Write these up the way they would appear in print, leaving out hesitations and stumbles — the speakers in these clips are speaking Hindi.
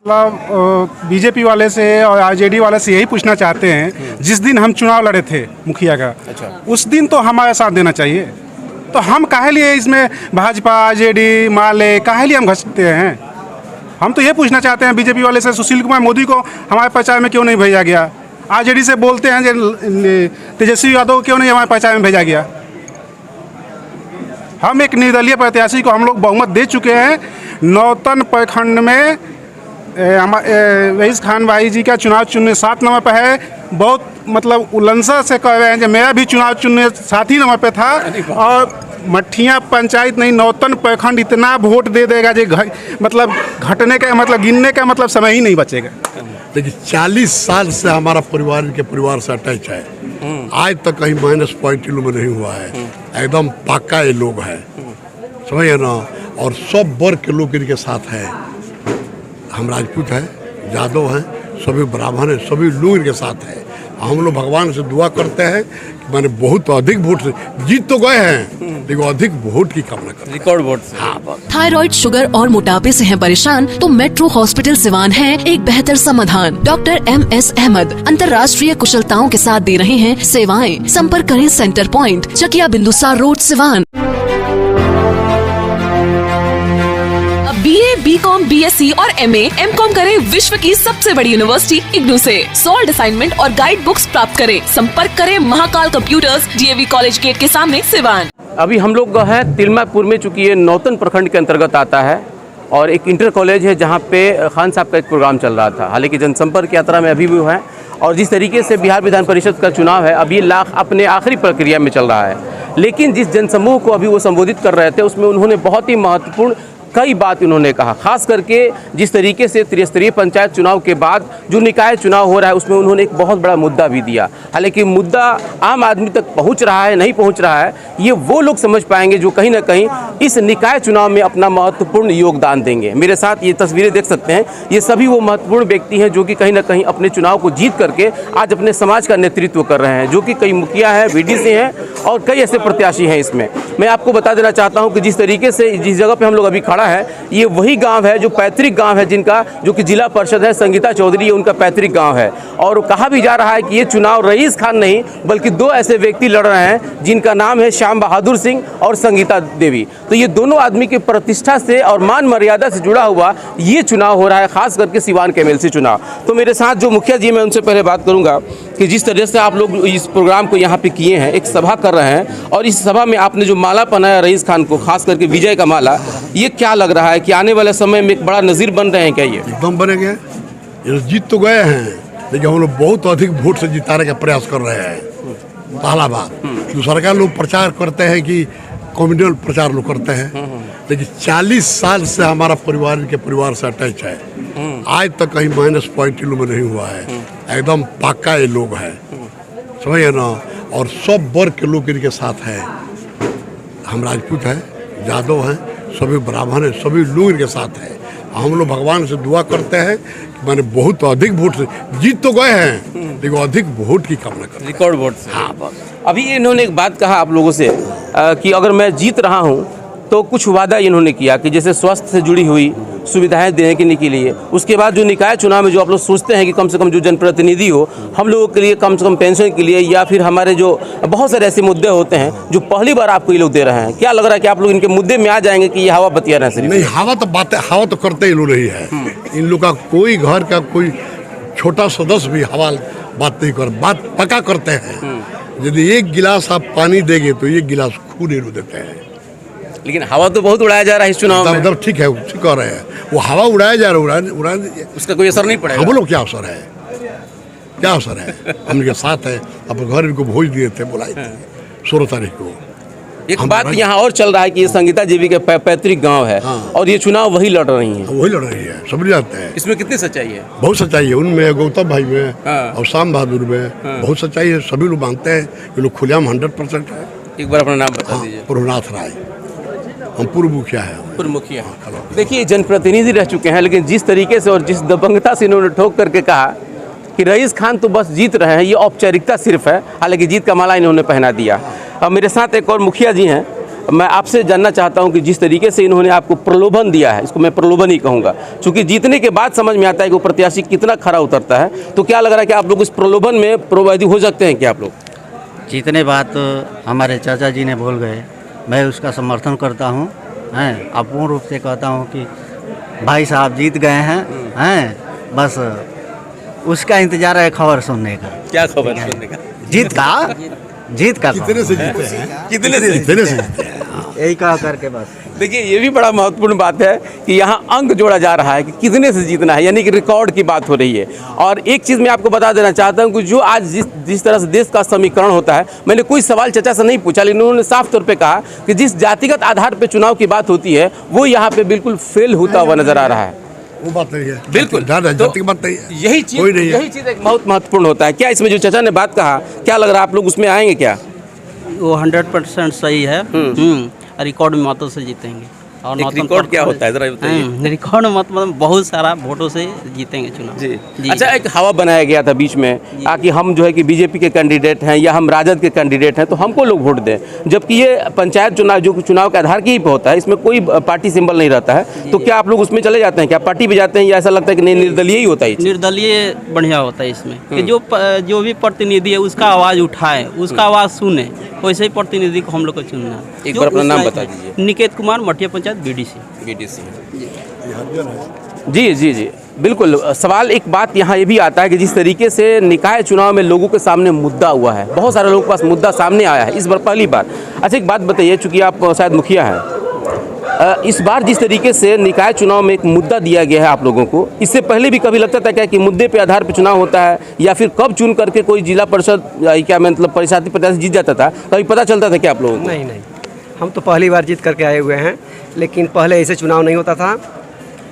बीजेपी वाले से और आरजेडी वाले से यही पूछना चाहते हैं, जिस दिन हम चुनाव लड़े थे मुखिया का, उस दिन तो हमारा साथ देना चाहिए। तो हम काहे लिए इसमें भाजपा आरजेडी माले काहे लिए हम घसते हैं? हम तो ये पूछना चाहते हैं बीजेपी वाले से, सुशील कुमार मोदी को हमारे प्रचार में क्यों नहीं भेजा गया? आरजेडी से बोलते हैं तेजस्वी यादव को क्यों नहीं हमारे प्रचार में भेजा गया? हम एक निर्दलीय प्रत्याशी को हम लोग बहुमत दे चुके हैं। नौतन प्रखंड में रईस खान भाई जी का चुनाव चुनने 7 नंबर पर है। बहुत मतलब उल्लंघन से कह रहे हैं कि मेरा भी चुनाव चुनने 7 ही नंबर पे था, और मठिया पंचायत नहीं नौतन प्रखंड इतना वोट दे देगा जो मतलब घटने का मतलब गिनने का मतलब समय ही नहीं बचेगा। देखिए 40 साल से हमारा परिवार से अटैच है, आज तक कहीं -0.2 में नहीं हुआ है। एकदम पक्का ये लोग हैं, समझिए ना। और सब वर्ग के लोग इनके साथ हैं। हम राजपूत हैं, यादव हैं, सभी ब्राह्मण हैं, सभी लोग इनके साथ हैं। हम लोग भगवान से दुआ करते हैं कि मैंने बहुत अधिक वोट से जीत तो गए हैं, लेकिन अधिक वोट की कामना करते हैं, रिकॉर्ड वोट से। हाँ। थायराइड, शुगर और मोटापे से हैं परेशान तो मेट्रो हॉस्पिटल सिवान है एक बेहतर समाधान। डॉक्टर MS अहमद अंतर्राष्ट्रीय कुशलताओं के साथ दे रहे हैं सेवाएं। संपर्क करें centre point, Chakia Bindusar road, Siwan. BA, BCom, BSc और MA, MCom करें विश्व की सबसे बड़ी यूनिवर्सिटी इग्नू से। सॉल्ड असाइनमेंट और गाइड बुक्स प्राप्त करें। संपर्क करें Mahakal computers, DAV college gate के सामने, सिवान। अभी हम लोग हैं तिलमापुर में, चूँकि ये नौतन प्रखंड के अंतर्गत आता है और एक इंटर कॉलेज है जहाँ पे खान साहब का एक प्रोग्राम चल रहा था। हालांकि जनसंपर्क यात्रा में अभी भी है, और जिस तरीके से बिहार विधान परिषद का चुनाव है अभी अपने आखिरी प्रक्रिया में चल रहा है, लेकिन जिस जनसमूह को अभी वो संबोधित कर रहे थे उसमें उन्होंने बहुत ही महत्वपूर्ण कई बात उन्होंने कहा। खास करके जिस तरीके से त्रिस्तरीय पंचायत चुनाव के बाद जो निकाय चुनाव हो रहा है उसमें उन्होंने एक बहुत बड़ा मुद्दा भी दिया। हालांकि मुद्दा आम आदमी तक पहुंच रहा है नहीं पहुंच रहा है, ये वो लोग समझ पाएंगे जो कहीं ना कहीं इस निकाय चुनाव में अपना महत्वपूर्ण योगदान देंगे। मेरे साथ ये तस्वीरें देख सकते हैं, ये सभी वो महत्वपूर्ण व्यक्ति हैं जो कि कहीं ना कहीं अपने चुनाव को जीत करके आज अपने समाज का नेतृत्व कर रहे हैं, जो कि कई मुखिया हैं, VDC हैं और कई ऐसे प्रत्याशी हैं। इसमें मैं आपको बता देना चाहता हूँ कि जिस तरीके से जिस जगह पर हम लोग अभी खड़ा है, ये वही गांव है जो पैतृक गांव है, जिनका जो कि जिला परिषद है संगीता चौधरी, ये उनका पैतृक गांव है। और कहा भी जा रहा है कि ये चुनाव रईस खान नहीं बल्कि 2 ऐसे व्यक्ति लड़ रहे हैं जिनका नाम है श्याम बहादुर सिंह और संगीता देवी। तो ये दोनों आदमी की प्रतिष्ठा से और मान मर्यादा से जुड़ा हुआ ये चुनाव हो रहा है, खास करके सिवान के MLC चुनाव। तो मेरे साथ जो मुखिया जी, मैं उनसे पहले बात करूंगा कि जिस तरह से आप लोग इस प्रोग्राम को यहाँ पे किए हैं, एक सभा कर रहे हैं, और इस सभा में आपने जो माला पहनाया रईस खान को, खास करके विजय का माला, ये क्या लग रहा है कि आने वाले समय में एक बड़ा नज़ीर बन रहे हैं क्या? ये एकदम बनेंगे। ये जीत तो गए हैं, लेकिन हम लोग बहुत अधिक वोट से जिताने का प्रयास कर रहे हैं। पहला बात, दूसरा लोग प्रचार करते हैं कि कम्युनल प्रचार लोग करते हैं, लेकिन 40 साल से हमारा परिवार से अटैच है, आज तक कहीं -0.2 में नहीं हुआ है। एकदम पक्का ये लोग हैं, समझिए ना। और सब वर्ग के लोग इनके साथ हैं। हम राजपूत हैं, यादव हैं, सभी ब्राह्मण हैं, सभी लोग इनके साथ हैं। हम लोग भगवान से दुआ करते हैं कि मैंने बहुत अधिक वोट से जीत तो गए हैं, लेकिन अधिक वोट की कामना करते हैं, रिकॉर्ड वोट से। हाँ। अभी इन्होंने एक बात कहा आप लोगों से कि अगर मैं जीत रहा हूँ तो कुछ वादा इन्होंने किया कि जैसे स्वास्थ्य से जुड़ी हुई सुविधाएं देने के लिए, उसके बाद जो निकाय चुनाव में जो आप लोग सोचते हैं कि कम से कम जो जनप्रतिनिधि हो हम लोगों के लिए, कम से कम पेंशन के लिए, या फिर हमारे जो बहुत सारे ऐसे मुद्दे होते हैं जो पहली बार आपको ये लोग दे रहे हैं, क्या लग रहा है कि आप लोग इनके मुद्दे में आ जाएंगे कि ये हवा बतिया रहे हैं? नहीं, हवा तो करते ही लोग नहीं है। इन लोग का कोई घर का कोई छोटा सदस्य भी हवा बात नहीं कर, बात पक्का करते हैं। यदि 1 गिलास आप पानी देंगे तो 1 गिलास खून ही देते हैं। लेकिन हवा तो बहुत उड़ाया जा रहा है इस चुनाव में। मतलब ठीक है, ठीक कह रहे हैं, वो हवा उड़ाया जा रहा है, उड़ा दीजिए, उसका कोई असर नहीं पड़ेगा। बोलो क्या असर है, क्या असर है? हम इनके साथ है, अपने घर इनको भोज दिए थे, बुलाए थे 16 तारीख को। एक बात यहाँ और चल रहा है कि ये संगीता देवी के पैतृक गांव है, और ये चुनाव वही लड़ रही हैं। वही लड़ रही है, सब जानते हैं। इसमें कितनी सच्चाई है? बहुत सच्चाई है उनमें, गौतम भाई में और श्याम बहादुर में बहुत सच्चाई है। सभी लोग मानते हैं, ये लोग खुलेआम 100% है। एक बार अपना नाम बता दीजिए। प्रभुनाथ राय, हम पूर्व मुखिया हैं। पूर्व मुखिया। देखिए, जनप्रतिनिधि रह चुके हैं, लेकिन जिस तरीके से और जिस दबंगता से इन्होंने ठोक करके कहा कि रईस खान तो बस जीत रहे हैं, ये औपचारिकता सिर्फ है, हालांकि जीत का माला इन्होंने पहना दिया। अब मेरे साथ एक और मुखिया जी हैं, मैं आपसे जानना चाहता हूं कि जिस तरीके से इन्होंने आपको प्रलोभन दिया है, इसको मैं प्रलोभन ही कहूँगा, क्योंकि जीतने के बाद समझ में आता है कि वो प्रत्याशी कितना खरा उतरता है, तो क्या लग रहा है कि आप लोग इस प्रलोभन में प्रभावित हो सकते हैं क्या आप लोग? जीतने बात तो हमारे चाचा जी ने बोल गए, मैं उसका समर्थन करता हूँ। हैं अपूर्ण रूप से कहता हूँ कि भाई साहब जीत गए हैं बस उसका इंतजार है खबर सुनने का। क्या खबर सुनने का? जीत का कितने से जीते हैं, कितने से कितने से जीते हैं। यही कहा करके बस। देखिए ये भी बड़ा महत्वपूर्ण बात है कि यहाँ अंक जोड़ा जा रहा है कि कितने से जीतना है, यानी कि रिकॉर्ड की बात हो रही है। और एक चीज़ मैं आपको बता देना चाहता हूँ कि जो आज जिस तरह से देश का समीकरण होता है, मैंने कोई सवाल चाचा से नहीं पूछा, लेकिन उन्होंने साफ तौर पे कहा कि जिस जातिगत आधार पर चुनाव की बात होती है वो यहाँ पे बिल्कुल फेल होता हुआ नजर आ रहा है। वो बात नहीं है, बिल्कुल जाति की बात नहीं है। यही चीज़ एक बहुत महत्वपूर्ण होता है। क्या इसमें जो चाचा ने बात कहा, क्या लग रहा है आप लोग उसमें आएंगे क्या? वो 100% सही है। रिकॉर्ड मतों से जीतेंगे। और एक रिकॉर्ड क्या होता है जरा बताइए। रिकॉर्ड मतलब बहुत सारा वोटों से जीतेंगे चुनाव। जी। अच्छा, एक हवा बनाया गया था बीच में कि हम जो है कि बीजेपी के कैंडिडेट हैं या हम राजद के कैंडिडेट हैं तो हमको लोग वोट दें, जबकि ये पंचायत चुनाव जो चुनाव के आधार की ही होता है, इसमें कोई पार्टी सिंबल नहीं रहता है। तो क्या आप लोग उसमें चले जाते हैं, क्या पार्टी पे जाते हैं, या ऐसा लगता है कि नहीं निर्दलीय ही होता है? निर्दलीय बढ़िया होता है इसमें कि जो भी प्रतिनिधि है उसका आवाज़ उठाए, उसका आवाज़ सुने, वैसे ही प्रतिनिधि को हम लोग को चुनना है। एक बार अपना नाम बता दीजिए। निकेत कुमार, मटिया पंचायत, बीडीसी। जी बिल्कुल। सवाल एक बात यहाँ ये भी आता है कि जिस तरीके से निकाय चुनाव में लोगों के सामने मुद्दा हुआ है, बहुत सारे लोगों के पास मुद्दा सामने आया है इस बार पहली बार। अच्छा, एक बात बताइए, चूंकि आप शायद मुखिया हैं, इस बार जिस तरीके से निकाय चुनाव में एक मुद्दा दिया गया है आप लोगों को, इससे पहले भी कभी लगता था क्या कि मुद्दे पे आधार पे चुनाव होता है, या फिर कब चुन करके कोई जिला परिषद क्या मतलब परिषद प्रत्याशी जीत जाता था, कभी पता चलता था क्या आप लोगों को? नहीं, हम तो पहली बार जीत करके आए हुए हैं, लेकिन पहले ऐसे चुनाव नहीं होता था।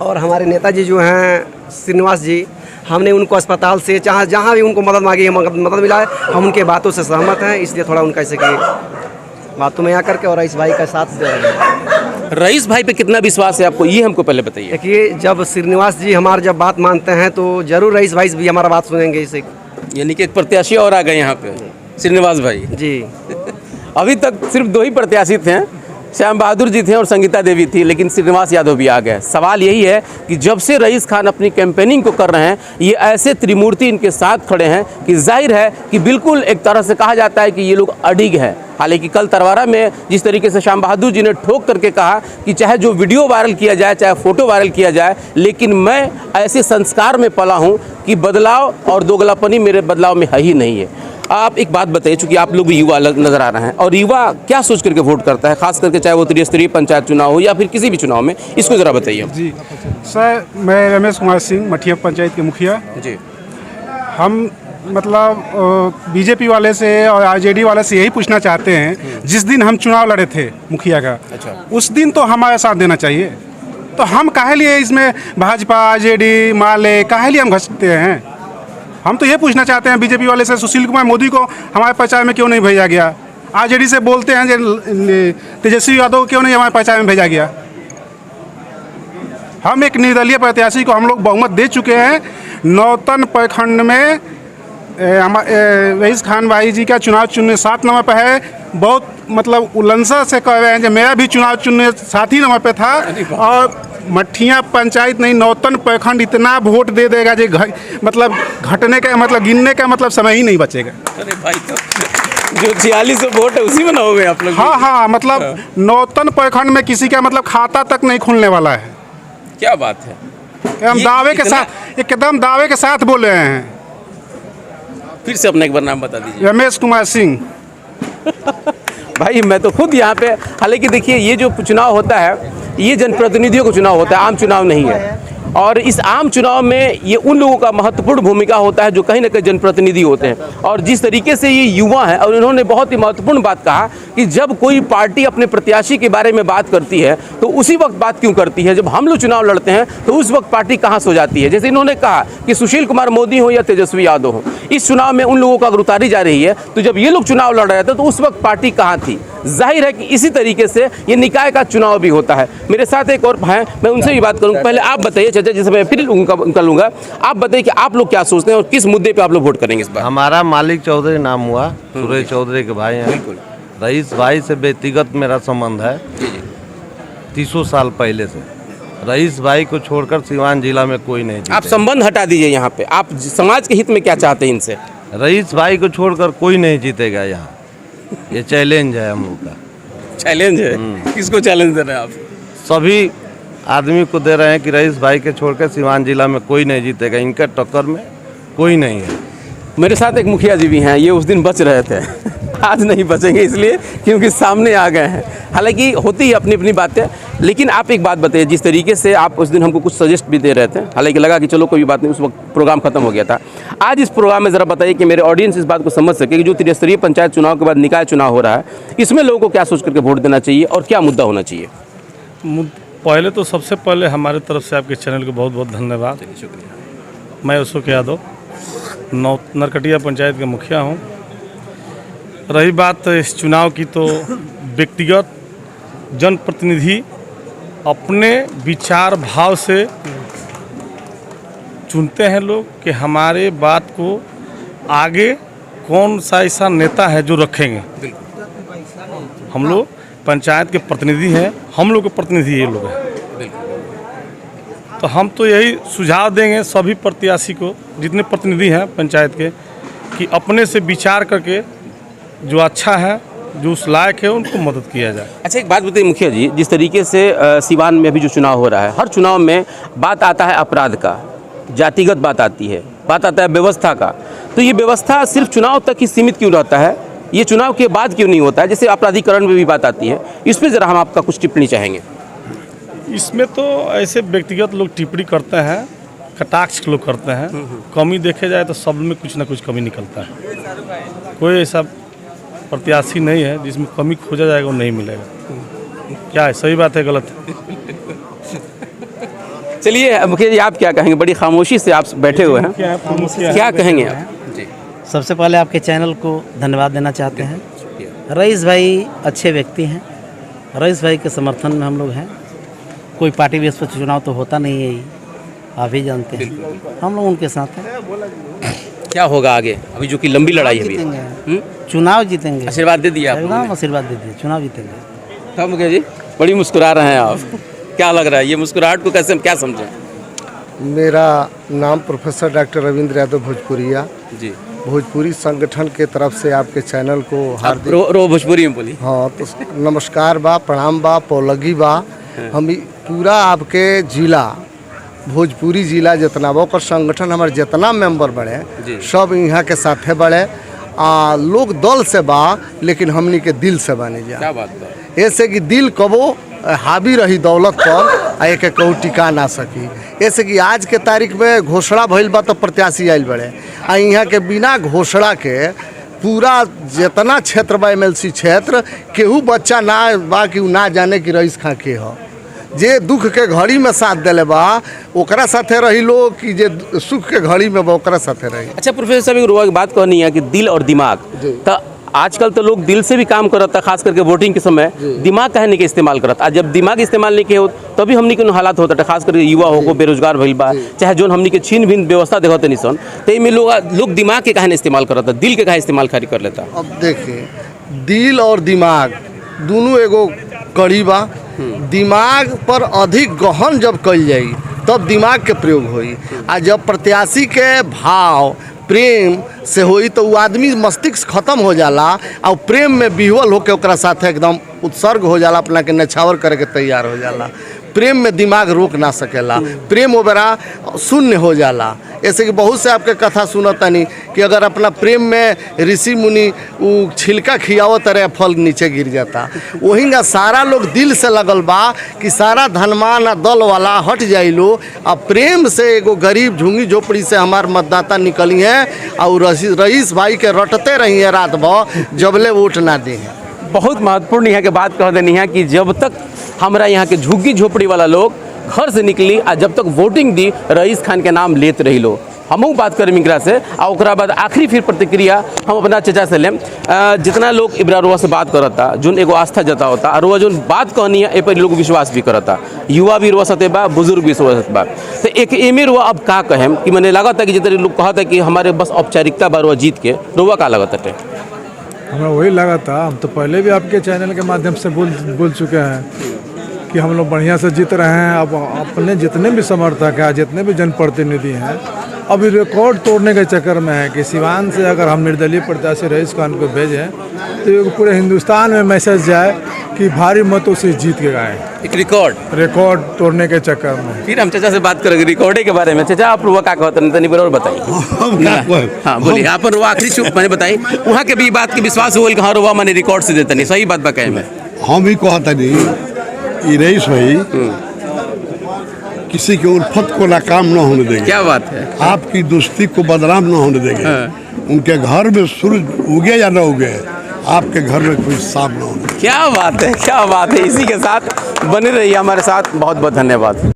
और हमारे नेताजी जो हैं श्रीनिवास जी, हमने उनको अस्पताल से जहाँ भी उनको मदद मांगी है, मदद मिला है, हम उनके बातों से सहमत हैं। इसलिए थोड़ा उनका ऐसे कि बातों में आकर के और रईस भाई का साथ दे रहे हैं। रईस भाई पे कितना विश्वास है आपको, ये हमको पहले बताइए। देखिए, जब श्रीनिवास जी हमारी जब बात मानते हैं तो जरूर रईस भाई भी हमारा बात सुनेंगे। इसे यानी कि एक प्रत्याशी और आ गए यहाँ पे, श्रीनिवास भाई जी। अभी तक सिर्फ 2 ही प्रत्याशी थे, श्याम बहादुर जी थे और संगीता देवी थी, लेकिन श्रीनिवास यादव भी आ गए। सवाल यही है कि जब से रईस खान अपनी कैंपेनिंग को कर रहे हैं, ये ऐसे त्रिमूर्ति इनके साथ खड़े हैं कि जाहिर है कि बिल्कुल एक तरह से कहा जाता है कि ये लोग अडिग हैं। हालांकि कल तरवारा में जिस तरीके से श्याम बहादुर जी ने ठोक करके कहा कि चाहे जो वीडियो वायरल किया जाए, चाहे फोटो वायरल किया जाए, लेकिन मैं ऐसे संस्कार में पला हूँ कि बदलाव और दोगलापनी मेरे बदलाव में है ही नहीं है। आप एक बात बताइए, चूंकि आप लोग भी युवा नजर आ रहे हैं, और युवा क्या सोच करके वोट करता है, खास करके चाहे वो त्रिस्तरीय पंचायत चुनाव हो या फिर किसी भी चुनाव में, इसको जरा बताइए। जी सर, मैं रमेश कुमार सिंह, मठिया पंचायत के मुखिया। जी। हम मतलब बीजेपी वाले से और आरजेडी वाले से यही पूछना चाहते हैं, जिस दिन हम चुनाव लड़े थे मुखिया का, अच्छा, उस दिन तो हमारा साथ देना चाहिए। तो हम काहे लिए इसमें भाजपा, आरजेडी, माले काहे लिए हम घसते हैं? हम तो ये पूछना चाहते हैं बीजेपी वाले से, सुशील कुमार मोदी को हमारे प्रचार में क्यों नहीं भेजा गया? आरजेडी से बोलते हैं तेजस्वी यादव को क्यों नहीं हमारे प्रचार में भेजा गया? हम एक निर्दलीय प्रत्याशी को हम लोग बहुमत दे चुके हैं। नौतन प्रखंड में रईस खान भाई जी का चुनाव चुनने 7 नंबर पर है। बहुत मतलब उल्लंघन से कह रहे हैं कि मेरा भी चुनाव चुनने 7 ही नंबर पे था, और मठिया पंचायत नहीं, नौतन प्रखंड इतना वोट दे देगा जो मतलब घटने का मतलब गिनने का मतलब समय ही नहीं बचेगा। अरे भाई, तो जो 46 वोट है उसी में ना हो गए आप लोग? हाँ, मतलब नौतन प्रखंड में किसी का मतलब खाता तक नहीं खुलने वाला है। क्या बात है, एकदम दावे के साथ बोल रहे हैं। फिर से अपना एक बार नाम बता दीजिए। रमेश कुमार सिंह। भाई मैं तो खुद यहाँ पे, हालांकि देखिए ये जो चुनाव होता है ये जनप्रतिनिधियों का चुनाव होता है, आम चुनाव नहीं है। और इस आम चुनाव में ये उन लोगों का महत्वपूर्ण भूमिका होता है जो कहीं ना कहीं जनप्रतिनिधि होते हैं। और जिस तरीके से ये युवा हैं, और इन्होंने बहुत ही महत्वपूर्ण बात कहा कि जब कोई पार्टी अपने प्रत्याशी के बारे में बात करती है तो उसी वक्त बात क्यों करती है, जब हम लोग चुनाव लड़ते हैं तो उस वक्त पार्टी कहाँ सो जाती है। जैसे इन्होंने कहा कि सुशील कुमार मोदी हो या तेजस्वी यादव हो, इस चुनाव में उन लोगों का अगर उतारी जा रही है, तो जब ये लोग चुनाव लड़ रहे थे तो उस वक्त पार्टी कहाँ थी? जाहिर है कि इसी तरीके से ये निकाय का चुनाव भी होता है। मेरे साथ एक और हैं, मैं उनसे भी बात करूँगा। पहले आप बताइए चाचा, जैसे मैं फिर उनका लूँगा, आप बताइए कि आप लोग क्या सोचते हैं और किस मुद्दे पे आप लोग वोट करेंगे इस बार? हमारा मालिक चौधरी नाम हुआ, सुरेश चौधरी के भाई हैं। बिल्कुल। रईस भाई से व्यक्तिगत मेरा संबंध है 30 साल पहले से। रईस भाई को छोड़कर सिवान जिला में कोई नहीं जीतेगा। आप संबंध हटा दीजिए यहाँ पे, आप समाज के हित में क्या चाहते हैं इनसे? रईस भाई को छोड़कर कोई नहीं जीतेगा यहाँ, ये चैलेंज है हम लोग का। चैलेंज है? किसको चैलेंज दे रहे हैं आप? सभी आदमी को दे रहे हैं कि रईस भाई के छोड़कर सिवान जिला में कोई नहीं जीतेगा, इनका टक्कर में कोई नहीं है। मेरे साथ एक मुखिया जी भी हैं, ये उस दिन बच रहे थे आज नहीं बचेंगे इसलिए क्योंकि सामने आ गए हैं। हालांकि होती है अपनी अपनी बातें, लेकिन आप एक बात बताइए, जिस तरीके से आप उस दिन हमको कुछ सजेस्ट भी दे रहे थे, हालांकि लगा कि चलो कोई बात नहीं, उस वक्त प्रोग्राम खत्म हो गया था। आज इस प्रोग्राम में ज़रा बताइए कि मेरे ऑडियंस इस बात को समझ सके कि जो त्रिस्तरीय पंचायत चुनाव के बाद निकाय चुनाव हो रहा है, इसमें लोगों को क्या सोच करके वोट देना चाहिए और क्या मुद्दा होना चाहिए? पहले तो सबसे पहले हमारे तरफ से आपके चैनल को बहुत बहुत धन्यवाद। मैं अशोक यादव नरकटिया पंचायत का मुखिया हूँ। रही बात इस चुनाव की, तो व्यक्तिगत जनप्रतिनिधि अपने विचार भाव से चुनते हैं लोग कि हमारे बात को आगे कौन सा ऐसा नेता है जो रखेंगे। हम लोग पंचायत के प्रतिनिधि हैं, हम लोग के प्रतिनिधि ये लोग हैं। तो हम तो यही सुझाव देंगे सभी प्रत्याशी को, जितने प्रतिनिधि हैं पंचायत के, कि अपने से विचार करके जो अच्छा है, जो उस लायक है, उनको मदद किया जाए। अच्छा, एक बात बताइए मुखिया जी, जिस तरीके से सिवान में अभी जो चुनाव हो रहा है, हर चुनाव में बात आता है अपराध का, जातिगत बात आती है, बात आता है व्यवस्था का, तो ये व्यवस्था सिर्फ चुनाव तक ही सीमित क्यों रहता है? ये चुनाव के बाद क्यों नहीं होता है? जैसे आपराधिकरण में भी बात आती है, इस पर ज़रा हम आपका कुछ टिप्पणी चाहेंगे। इसमें तो ऐसे व्यक्तिगत लोग टिप्पणी करते हैं, कटाक्ष लोग करते हैं। कमी देखे जाए तो सब में कुछ ना कुछ कमी निकलता है। कोई ऐसा प्रत्याशी नहीं है जिसमें कमी खोजा जाएगा वो नहीं मिलेगा। क्या है, सही बात है, गलत है? चलिए मुखिया जी, आप क्या कहेंगे? बड़ी खामोशी से आप बैठे हुए हैं, क्या कहेंगे आप? सबसे पहले आपके चैनल को धन्यवाद देना चाहते हैं। रईस भाई अच्छे व्यक्ति हैं, रईस भाई के समर्थन में हम लोग हैं। कोई पार्टी बेस पर चुनाव तो होता नहीं है, आप ही जानते हैं, हम लोग उनके साथ हैं। क्या होगा आगे, अभी जो कि लंबी लड़ाई है? जीतेंगे, चुनाव जीतेंगे। आशीर्वाद दे दिया एकदम आशीर्वाद दे दिए, चुनाव जीतेंगे। हाँ मुखिया जी, बड़ी मुस्कुरा रहे हैं आप, क्या लग रहा है? ये मुस्कुराहट को कैसे क्या समझें? मेरा नाम प्रोफेसर डॉक्टर रविंद्र यादव भोजपुरिया जी, भोजपुरी संगठन के तरफ से आपके चैनल को हार्दिक रो भोजपुरी में बोली। हाँ, तो नमस्कार बा, प्रणाम बा, पौलगी बा। हम पूरा आपके जिला भोजपुरी जिला जितना बा, ओकर संगठन हमारे जितना मेंबर बड़े सब यहाँ के साथे बड़े। लोग दल से बा, लेकिन हमनी के दिल से बानी जा। क्या बात है? ऐसे कि दिल कबो हावी रही दौलत पर, आ एक कहूँ टिका ना सकी। ऐसे कि आज के तारीख में घोषणा भइल बा तो प्रत्याशी आइल बड़े, आ यहाँ के बिना घोषणा के पूरा जितना क्षेत्र बा MLC क्षेत्र, केहू बच्चा ना बा कि ना जाने कि रईस खां के हो। जे दुख के घड़ी में साथ दिले बा ओकरा साथे रही लोग, कि जे सुख के घड़ी में बा ओकरा साथे रही। अच्छा प्रोफेसर साहब, एक रुआ की बात कहनी है कि दिल और दिमाग, तो आजकल तो लोग दिल से भी काम करता, खास करके वोटिंग के समय दिमाग कहने के इस्तेमाल करता। जब दिमाग इस्तेमाल नहीं किए हो तभी हमनी के हालात होता है, खास करके युवा हो बेरोजगार भइल बा, चाहे जो हमनी के छीन भिन व्यवस्था देखते नहीं सन, तो में लोग दिमाग के कहने इस्तेमाल करता, दिल के कहा इस्तेमाल खाली कर लेता। अब देखिए, दिल और दिमाग दोनों एगो कड़ी बा। दिमाग पर अधिक गहन जब कल जाई तब दिमाग के प्रयोग होई, आ जब प्रत्याशी के भाव प्रेम से होई तो वो आदमी मस्तिष्क खत्म हो जाला और प्रेम में विह्वल होकर ओकरा साथ एकदम उत्सर्ग हो जाला, अपना के नछावर करे के तैयार हो जाला। प्रेम में दिमाग रोक ना सकेला, प्रेम ओबरा शून्य हो जाला। ऐसे कि बहुत से आपके कथा सुनतानी कि अगर अपना प्रेम में ऋषि मुनि वो छिलका खियावत रहे, फल नीचे गिर जाता। वहीं का सारा लोग दिल से लगल बा कि सारा धनमान दल वाला हट जाइलो, और प्रेम से एगो गरीब झुंगी झोपड़ी से हमार मतदाता निकली हैं और रईस भाई के रटते रही है रात भर जबले वोट ना दी है। बहुत महत्वपूर्ण यहाँ के बात कह देनी है कि जब तक हमारा यहाँ के झुग्गी झोपड़ी वाला लोग घर से निकली आ जब तक वोटिंग दी, रईस खान के नाम लेते रही लो। हमहू बात करें मिकरा से, और ओकरा बाद आखिरी फिर प्रतिक्रिया हम अपना चचा से लें। जितना लोग इब्रा रुआ से बात करता, जो एगो आस्था जता होता, और रुआ जो बात कहनी है ए पर लोग विश्वास भी करता, युवा भी रुआ सते बा, बुजुर्ग भी रुआ सते बा। तो एक एमे रुआ अब का कहें कि मैंने लगा था कि जितने लोग कहा था कि हमारे बस औपचारिकता बा रुआ जीत के, रुआ का लगा था? हमें वही लगा था। हम तो पहले भी आपके चैनल के माध्यम से बोल चुके हैं कि हम लोग बढ़िया से जीत रहे हैं। अब अपने जितने भी समर्थक हैं, जितने भी जनप्रतिनिधि हैं, अभी रिकॉर्ड तोड़ने के चक्कर में है कि सिवान से अगर हम निर्दलीय प्रत्याशी रईस खान को भेजें तो ये पूरे हिंदुस्तान में मैसेज जाए कि भारी मतों से जीत के गए। एक रिकॉर्ड तोड़ने के चक्कर में फिर हम चाचा से बात करेंगे रिकॉर्ड के बारे में। चाचा आप रुआ का कहते हैं तनी और बताइए। हाँ बोलिए, आप रुआ आखिरी चुप मैंने बताई वहाँ के भी बात के विश्वास हो कि हाँ रुआ मैंने रिकॉर्ड से देते नहीं, सही बात बा कहे में हम भी कहता नहीं रईस भाई किसी के उल्फत को नाकाम न होने देंगे। क्या बात है। आपकी दोस्ती को बदनाम न होने देंगे। उनके घर में सूरज उगे या न उगे, आपके घर में कोई सांप न होने। क्या बात है, क्या बात है। इसी के साथ बने रहिए हमारे साथ। बहुत बहुत धन्यवाद।